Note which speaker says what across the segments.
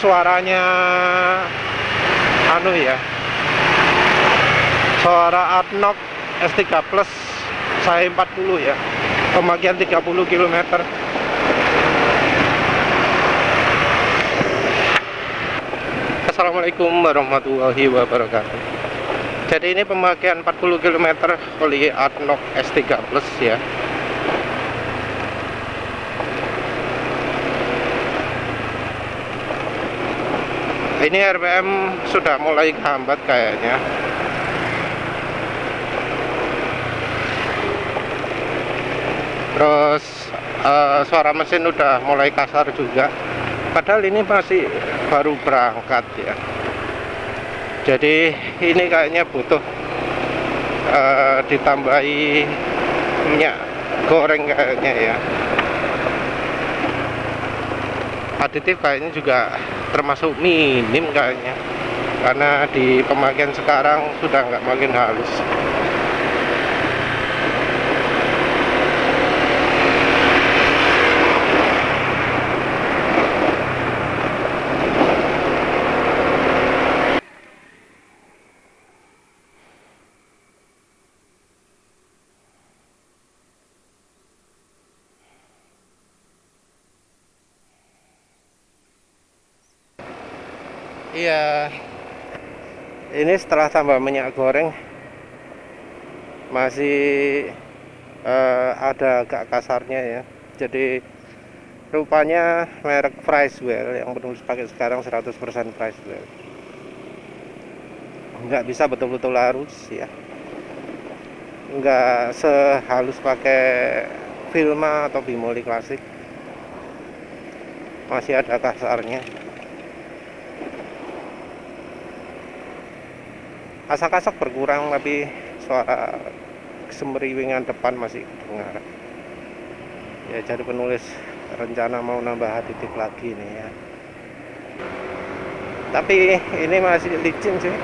Speaker 1: suaranya anu ya, suara Adnoc S3 Plus saya 40 ya, pemakaian 30 km. Assalamualaikum warahmatullahi wabarakatuh. Jadi ini pemakaian 40 km oleh Adnoc S3 Plus ya. Ini RPM sudah mulai hambat kayaknya. Terus suara mesin udah mulai kasar juga. Padahal ini masih baru berangkat ya. Jadi ini kayaknya butuh ditambahi minyak goreng kayaknya ya. Aditif kayaknya juga termasuk minim kayaknya, karena di pemakaian sekarang sudah nggak makin halus. Iya, ini setelah tambah minyak goreng masih ada agak kasarnya ya. Jadi rupanya merek Fricewell yang penulis pakai sekarang 100% Fricewell, nggak bisa betul-betul halus ya, nggak sehalus pakai Filma atau Bimoli klasik, masih ada kasarnya. Asak-asak berkurang, tapi suara semeriwingan depan masih dengar ya. Jadi penulis rencana mau nambah aditif lagi nih ya, tapi ini masih licin sih,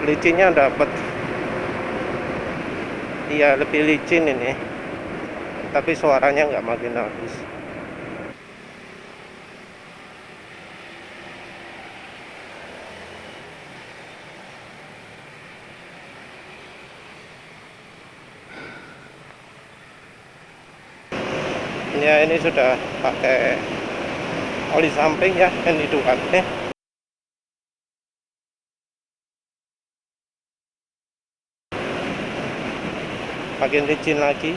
Speaker 1: licinnya dapat. Iya, lebih licin ini, tapi suaranya nggak makin halus. Ya, ini sudah pakai oli samping ya, ini duatnya. Makin licin lagi,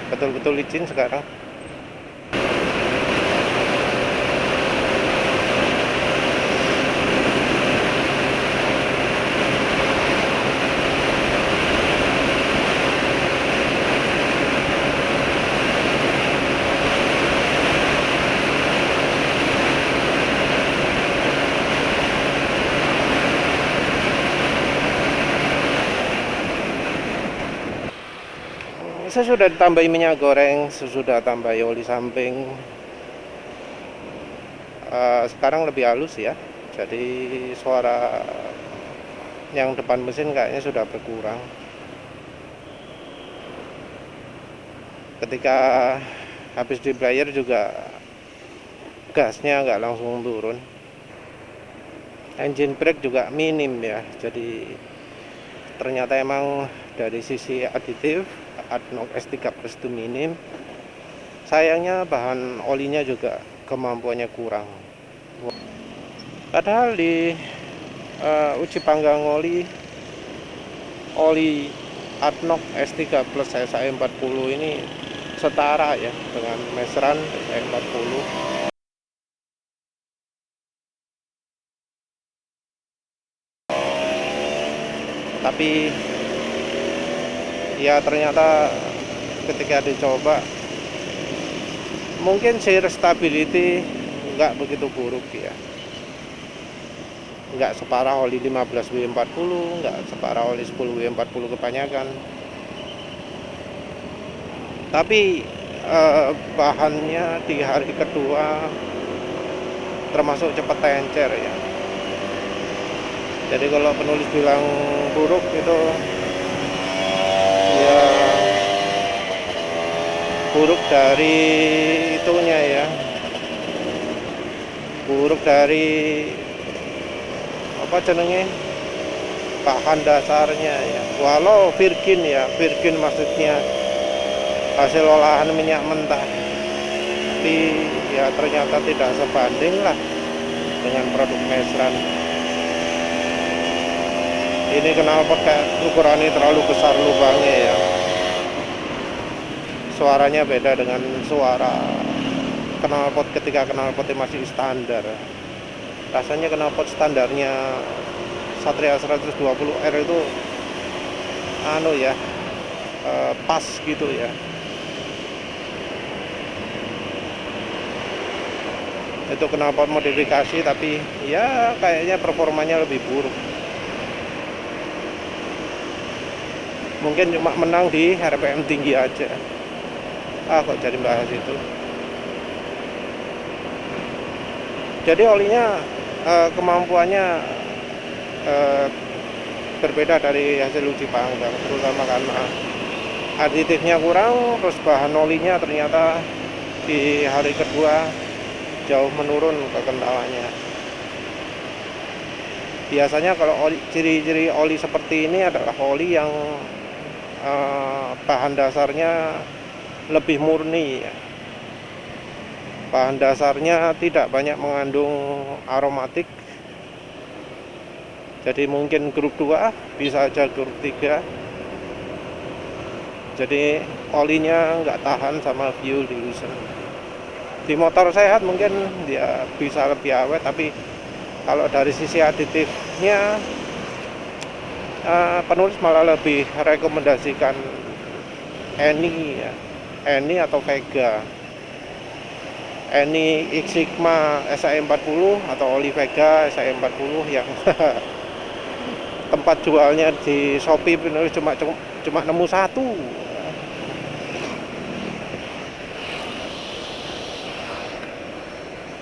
Speaker 1: betul-betul licin sekarang. Saya sudah ditambahi minyak goreng, sudah tambahi oli samping. Sekarang lebih halus ya. Jadi suara yang depan mesin kayaknya sudah berkurang. Ketika habis di player juga gasnya nggak langsung turun. Engine brake juga minim ya. Jadi ternyata emang dari sisi aditif Adnoc S3 Plus itu minim. Sayangnya bahan olinya juga kemampuannya kurang. Padahal di uji panggang oli Adnoc S3 Plus SAE 40 ini setara ya dengan meseran SAE 40. Tapi ya ternyata ketika dicoba, mungkin share stability nggak begitu buruk ya, nggak separah oli 15W40, nggak separah oli 10W40 kebanyakan. Tapi bahannya di hari kedua termasuk cepat tencer ya. Jadi kalau penulis bilang buruk itu ya buruk dari itunya ya, buruk dari apa jenenge bahan dasarnya ya, walau virgin maksudnya hasil olahan minyak mentah, tapi ya ternyata tidak sebanding lah dengan produk Mesran. Ini knalpot kayak ukurannya terlalu besar lubangnya ya, suaranya beda dengan suara knalpot ketika knalpotnya masih standar. Rasanya knalpot standarnya Satria 120R itu pas gitu ya. Itu knalpot modifikasi, tapi ya kayaknya performanya lebih buruk. Mungkin cuma menang di RPM tinggi aja. Kok jadi bahas itu. Jadi olinya kemampuannya berbeda dari hasil uji panggang, terutama karena aditifnya kurang, terus bahan olinya ternyata di hari kedua jauh menurun kekentalannya. Biasanya kalau ciri-ciri oli seperti ini adalah oli yang bahan dasarnya lebih murni ya. Bahan dasarnya tidak banyak mengandung aromatik. Jadi mungkin grup 2, bisa aja grup 3. Jadi olinya nggak tahan sama fuel dilution. Di motor sehat mungkin dia bisa lebih awet, tapi kalau dari sisi aditifnya penulis malah lebih rekomendasikan Eni ya, Eni atau Vega. Eni X Sigma SAE40 atau oli Vega SAE40 yang tempat jualnya di Shopee penulis cuma nemu satu.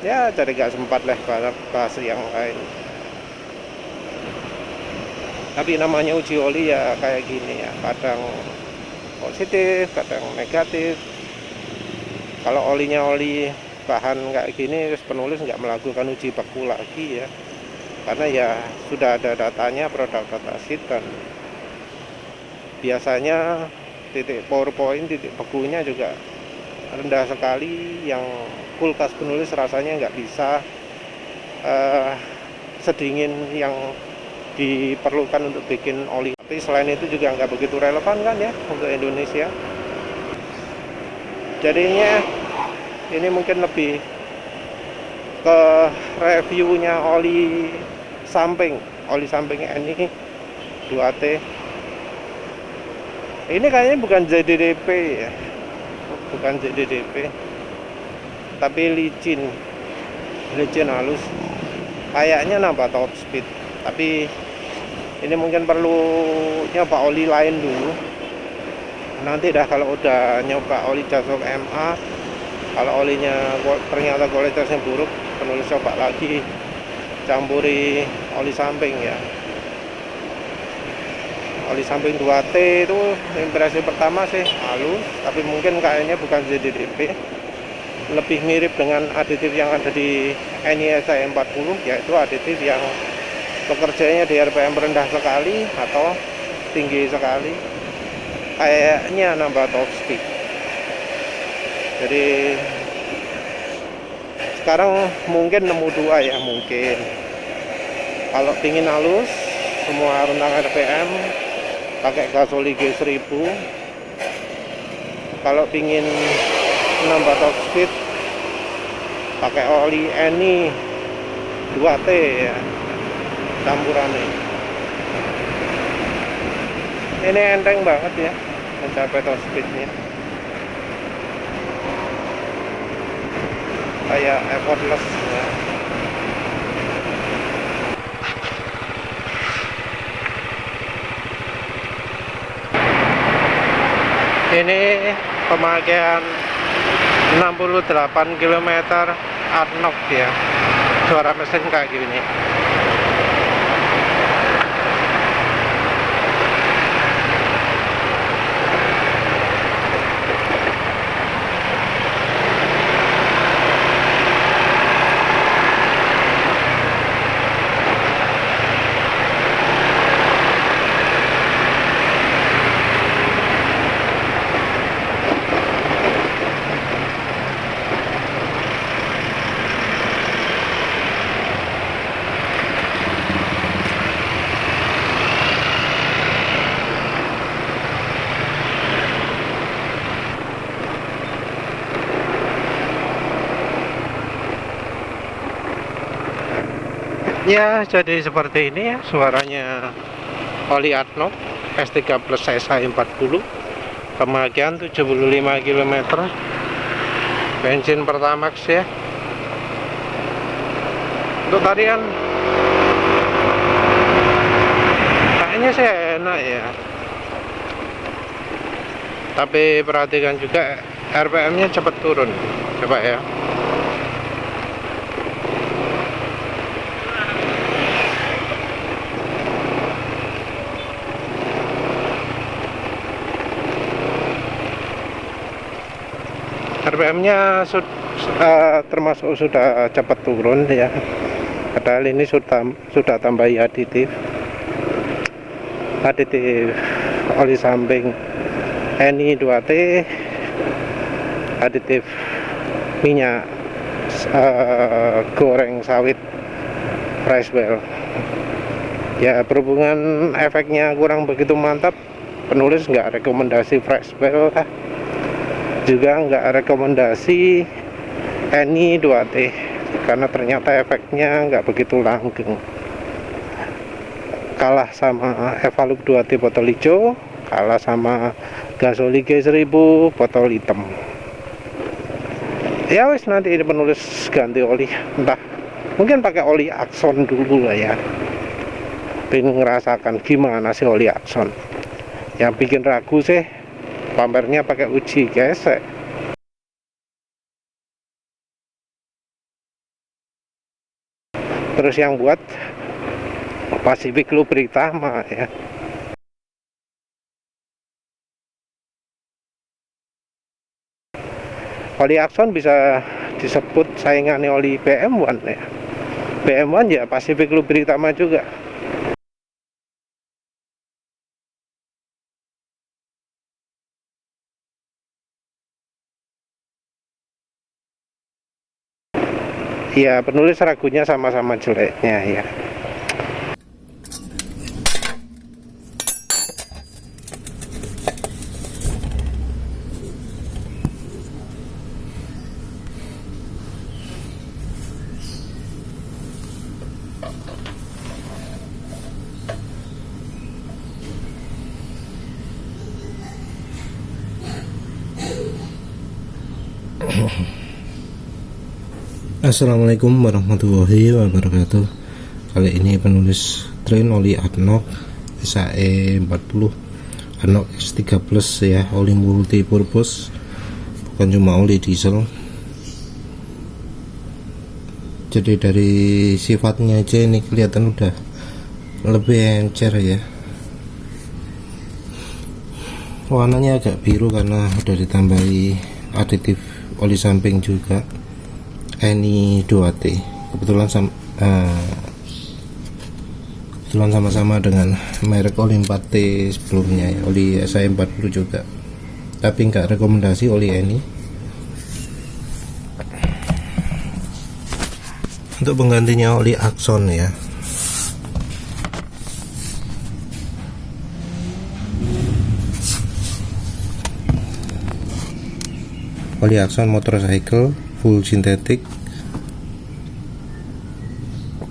Speaker 1: Ya jadi gak sempat lah bahas yang lain. Tapi namanya uji oli ya kayak gini ya, kadang positif, kadang negatif. Kalau olinya oli bahan kayak gini, penulis nggak melakukan uji baku lagi ya, karena ya sudah ada datanya, produk datasheet, dan biasanya titik PowerPoint, titik bakunya juga rendah sekali, yang kulkas penulis rasanya nggak bisa sedingin yang diperlukan untuk bikin oli. Tapi selain itu juga nggak begitu relevan kan ya untuk Indonesia. Jadinya ini mungkin lebih ke reviewnya oli samping ini 2T. Ini kayaknya bukan ZDDP ya, bukan ZDDP, tapi licin halus. Kayaknya nambah top speed, tapi ini mungkin perlu nyoba oli lain dulu. Nanti dah kalau udah nyoba oli Jasok MA, kalau olinya ternyata kualitasnya buruk, penulis coba lagi campuri oli samping ya. Oli samping 2T itu impresi pertama sih halus, tapi mungkin kayaknya bukan ZDDP, lebih mirip dengan aditif yang ada di NISA 40, yaitu aditif yang bekerjanya di RPM rendah sekali atau tinggi sekali, kayaknya nambah top speed. Jadi sekarang mungkin nemu 2 ya, mungkin kalau pingin halus semua rentang RPM pakai gasoli G1000, kalau pingin nambah top speed pakai oli Eni 2T ya, campurannya. Ini enteng banget ya mencapai top speednya, kayak effortless ya. Ini pemakaian 68 km Arnok ya, suara mesin kayak gini. Ya, jadi seperti ini ya suaranya oli ADNOC S3 Plus SI40, pemakaian 75 km, bensin Pertamax ya. Untuk tarian kayaknya sih enak ya, tapi perhatikan juga RPM nya cepat turun, coba ya. RPM-nya termasuk sudah cepat turun ya. Padahal ini sudah tambahi aditif oli samping NI 2T, aditif minyak goreng sawit Freshwell. Ya, berhubungan efeknya kurang begitu mantap, penulis nggak rekomendasi Freshwell lah, juga nggak rekomendasi NI 2T karena ternyata efeknya nggak begitu langgeng. Kalah sama Evalup 2T botol hijau, kalah sama Gasoli G1000 botol hitam. Ya wis, nanti ini penulis ganti oli, entah mungkin pakai oli Axon dulu lah ya. Pengen ngerasakan gimana sih oli Axon. Yang bikin ragu sih pamernya pakai uji gesek. Terus yang buat Pacific Lubritama ya. Oli Axon bisa disebut saingannya oli PM1 ya. PM1 ya Pacific Lubritama juga. Ya, penulis ragunya sama-sama jeleknya ya.
Speaker 2: Assalamualaikum warahmatullahi wabarakatuh. Kali ini penulis train oli ADNOC SAE40 ADNOC S3 Plus ya, oli multi purpose, bukan cuma oli diesel. Jadi dari sifatnya aja ini kelihatan udah lebih encer ya. Warnanya agak biru karena udah ditambahi aditif oli samping juga, NI 2T. Kebetulan sama-sama dengan merek oli 4T sebelumnya ya, oli SI40 juga, tapi nggak rekomendasi oli NI. Untuk penggantinya oli Axon ya. Oli Axon motorcycle full sintetik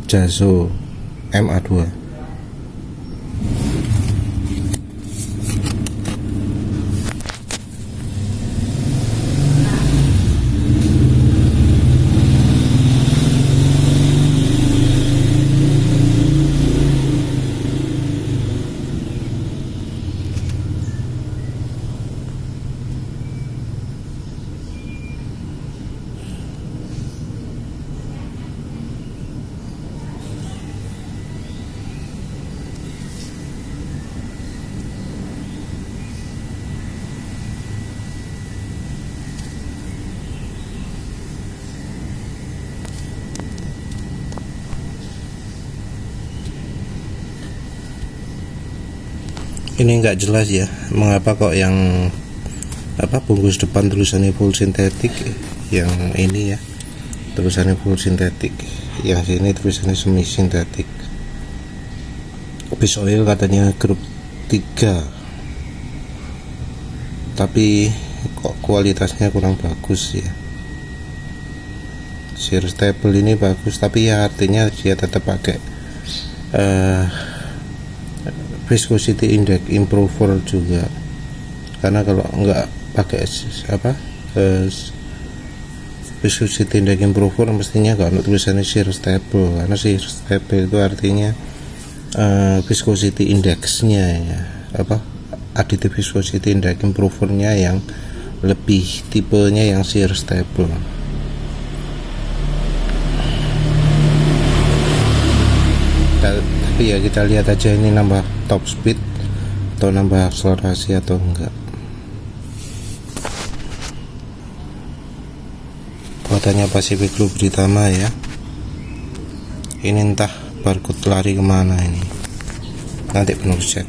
Speaker 2: Jazo MA2. Ini nggak jelas ya, mengapa kok yang bungkus depan tulisannya full sintetik, yang ini ya tulisannya full sintetik, yang sini tulisannya semi sintetik. Base oil katanya grup 3, tapi kok kualitasnya kurang bagus ya. Shear stable ini bagus, tapi ya artinya dia tetap pakai eh, viscosity index improver juga, karena kalau nggak pakai viscosity index improver mestinya kalau tulisannya shear stable, karena shear stable itu artinya viscosity indexnya ya, additive viscosity index improvernya yang lebih tipenya yang shear stable. Tapi ya kita lihat aja ini nambah top speed atau nambah akselerasi atau enggak. Buatannya Pacific Lubritama ya. Ini entah barcode lari kemana ini, nanti penulis cek.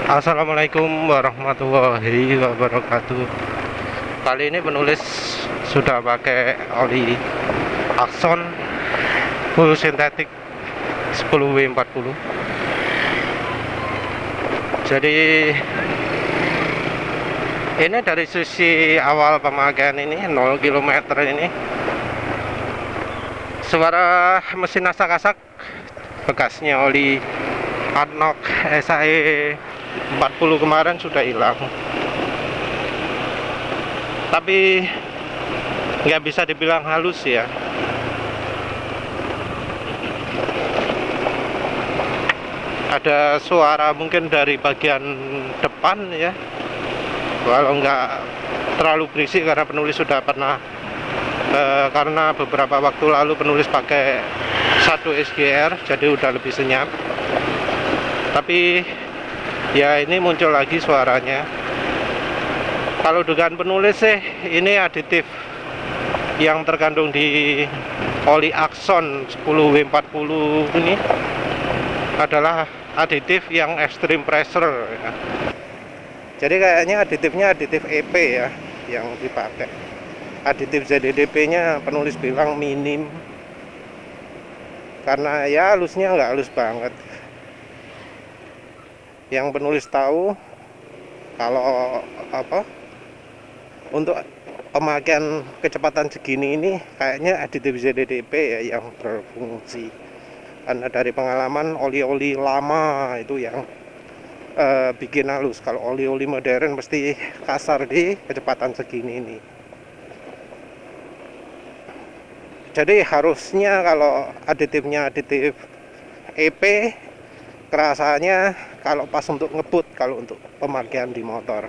Speaker 1: Assalamualaikum warahmatullahi wabarakatuh. Kali ini penulis sudah pakai oli Axon full sintetik 10W40. Jadi ini dari sisi awal pemakaian ini 0 km ini suara mesin asak-asak bekasnya oli ADNOC SAE 40 kemarin sudah hilang, tapi nggak bisa dibilang halus ya. Ada suara mungkin dari bagian depan ya, walau nggak terlalu berisik karena penulis sudah pernah karena beberapa waktu lalu penulis pakai 1 SGR, jadi udah lebih senyap. Tapi ya ini muncul lagi suaranya. Kalau dugaan penulis sih ini aditif yang terkandung di oli Axon 10W40 ini adalah aditif yang extreme pressure ya. Jadi kayaknya aditifnya aditif EP ya yang dipakai. Aditif ZDDP nya penulis bilang minim, karena ya halusnya nggak halus banget. Yang penulis tahu kalau untuk pemakaian kecepatan segini ini kayaknya aditif ZDDP ya yang berfungsi, karena dari pengalaman oli-oli lama itu yang bikin halus. Kalau oli-oli modern mesti kasar di kecepatan segini ini. Jadi harusnya kalau aditifnya aditif EP, kerasanya kalau pas untuk ngebut, kalau untuk pemakaian di motor.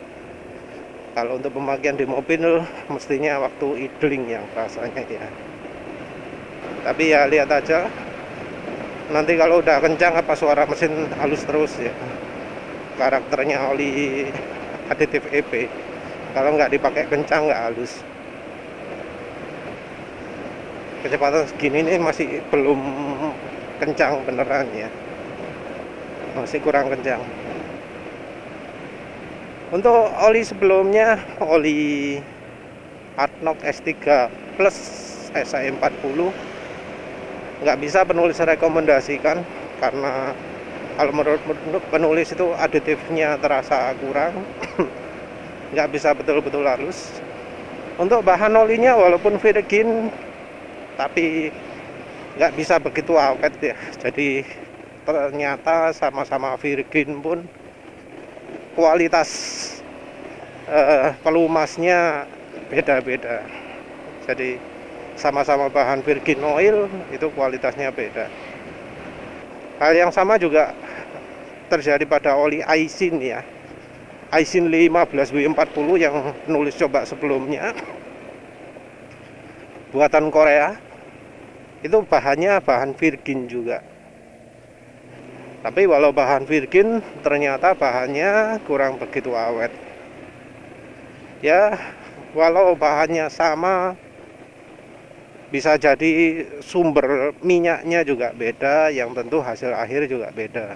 Speaker 1: Kalau untuk pemakaian di mobil mestinya waktu idling yang rasanya ya. Tapi ya lihat aja nanti kalau udah kencang apa suara mesin halus terus ya. Karakternya oli aditif EP, kalau nggak dipakai kencang nggak halus. Kecepatan segini ini masih belum kencang beneran ya, masih kurang kencang. Untuk oli sebelumnya, oli ADNOC S3 Plus SAE 40 nggak bisa penulis rekomendasikan karena kalau menurut penulis itu aditifnya terasa kurang, nggak bisa betul-betul halus. Untuk bahan olinya walaupun virgin, tapi nggak bisa begitu awet ya. Jadi ternyata sama-sama virgin pun kualitas pelumasnya beda-beda. Jadi sama-sama bahan virgin oil itu kualitasnya beda. Hal yang sama juga terjadi pada oli Aisin ya. Aisin 15W40 yang penulis coba sebelumnya, buatan Korea, itu bahannya bahan virgin juga. Tapi walau bahan virgin, ternyata bahannya kurang begitu awet. Ya, walau bahannya sama, bisa jadi sumber minyaknya juga beda, yang tentu hasil akhir juga beda.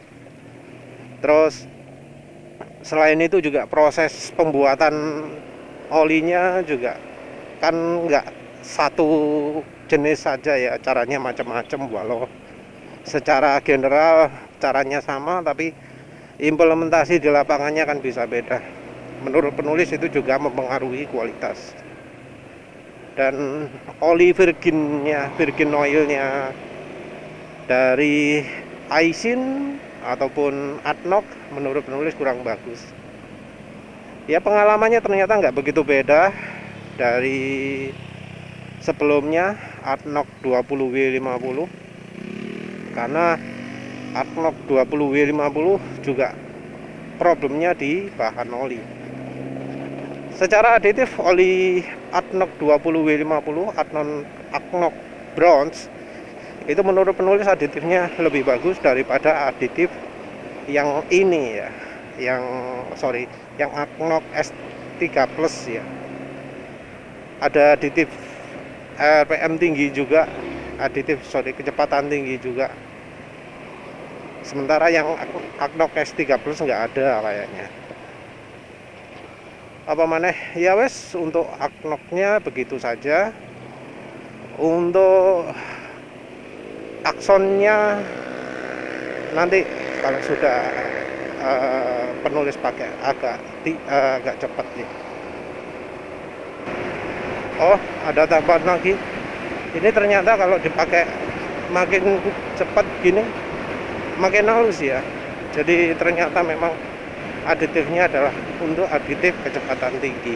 Speaker 1: Terus selain itu juga proses pembuatan olinya juga kan nggak satu jenis saja ya, caranya macam-macam. Walau secara general caranya sama, tapi implementasi di lapangannya kan bisa beda. Menurut penulis itu juga mempengaruhi kualitas. Dan oli virgin oilnya dari Aisin ataupun ADNOC menurut penulis kurang bagus. Ya, pengalamannya ternyata nggak begitu beda dari sebelumnya ADNOC 20W50, karena ADNOC 20W50 juga problemnya di bahan oli. Secara aditif oli ADNOC 20W50, ADNOC Bronze, itu menurut penulis aditifnya lebih bagus daripada aditif yang ini ya, yang ADNOC S3 Plus ya. Ada aditif RPM tinggi juga, kecepatan tinggi juga. Sementara yang ADNOC S3 Plus nggak ada kayaknya. Apa maneh ya wes, untuk ADNOC-nya begitu saja. Untuk aksonnya nanti kalau sudah penulis pakai agak cepat ya. Oh, ada tambahan lagi. Ini ternyata kalau dipakai makin cepat gini makin halus ya. Jadi ternyata memang aditifnya adalah untuk aditif kecepatan tinggi.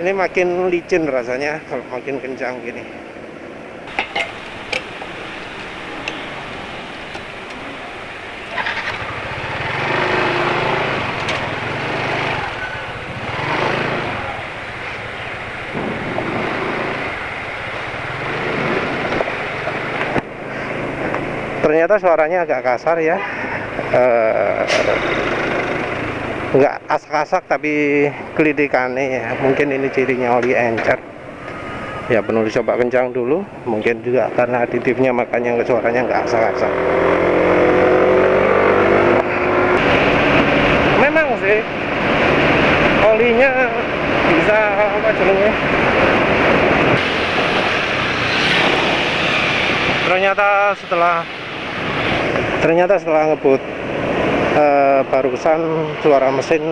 Speaker 1: Ini makin licin rasanya kalau makin kencang gini. Ternyata suaranya agak kasar ya, nggak asak-asak tapi kelidikannya ya. Mungkin ini cirinya oli encer ya. Penulis coba kencang dulu, mungkin juga karena aditifnya makanya suaranya nggak asak-asak. Memang sih olinya bisa apa jadinya, ternyata setelah ngebut barusan suara mesin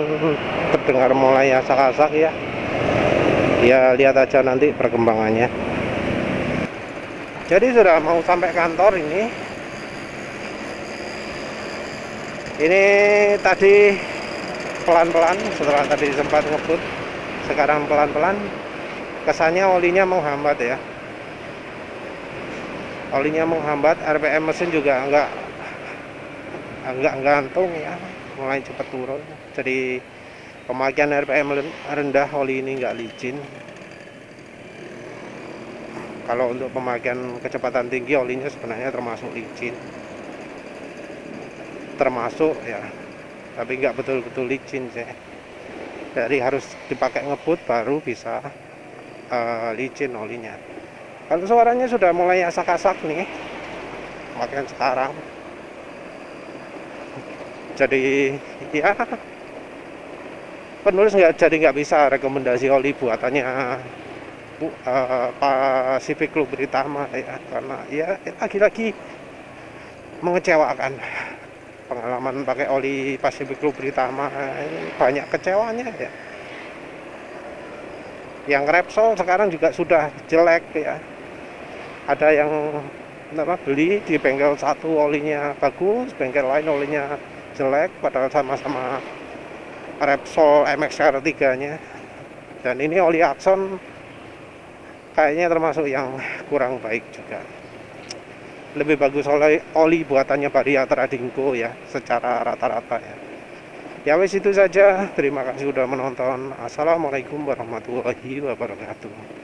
Speaker 1: terdengar mulai asak-asak ya. Ya lihat aja nanti perkembangannya. Jadi sudah mau sampai kantor ini. Ini tadi pelan-pelan, setelah tadi sempat ngebut, sekarang pelan-pelan. Kesannya olinya menghambat ya. Olinya menghambat, RPM mesin juga enggak gantung ya, mulai cepat turun. Jadi pemakaian RPM rendah, oli ini enggak licin. Kalau untuk pemakaian kecepatan tinggi, olinya sebenarnya termasuk licin, ya, tapi enggak betul-betul licin sih. Jadi harus dipakai ngebut baru bisa licin olinya. Kalau suaranya sudah mulai asak-asak nih, makanya sekarang. Jadi ya penulis nggak bisa rekomendasi oli buatannya Pacific Lubritama ya, karena ya lagi-lagi mengecewakan. Pengalaman pakai oli Pacific Lubritama ini banyak kecewanya ya. Yang Repsol sekarang juga sudah jelek ya. Ada yang beli di bengkel satu olinya bagus, bengkel lain olinya jelek, padahal sama-sama Repsol MXR3 nya. Dan ini oli Axon kayaknya termasuk yang kurang baik juga. Lebih bagus oli buatannya Varia Tradingco ya, secara rata-rata ya. Ya wes itu saja. Terima kasih sudah menonton. Assalamualaikum warahmatullahi wabarakatuh.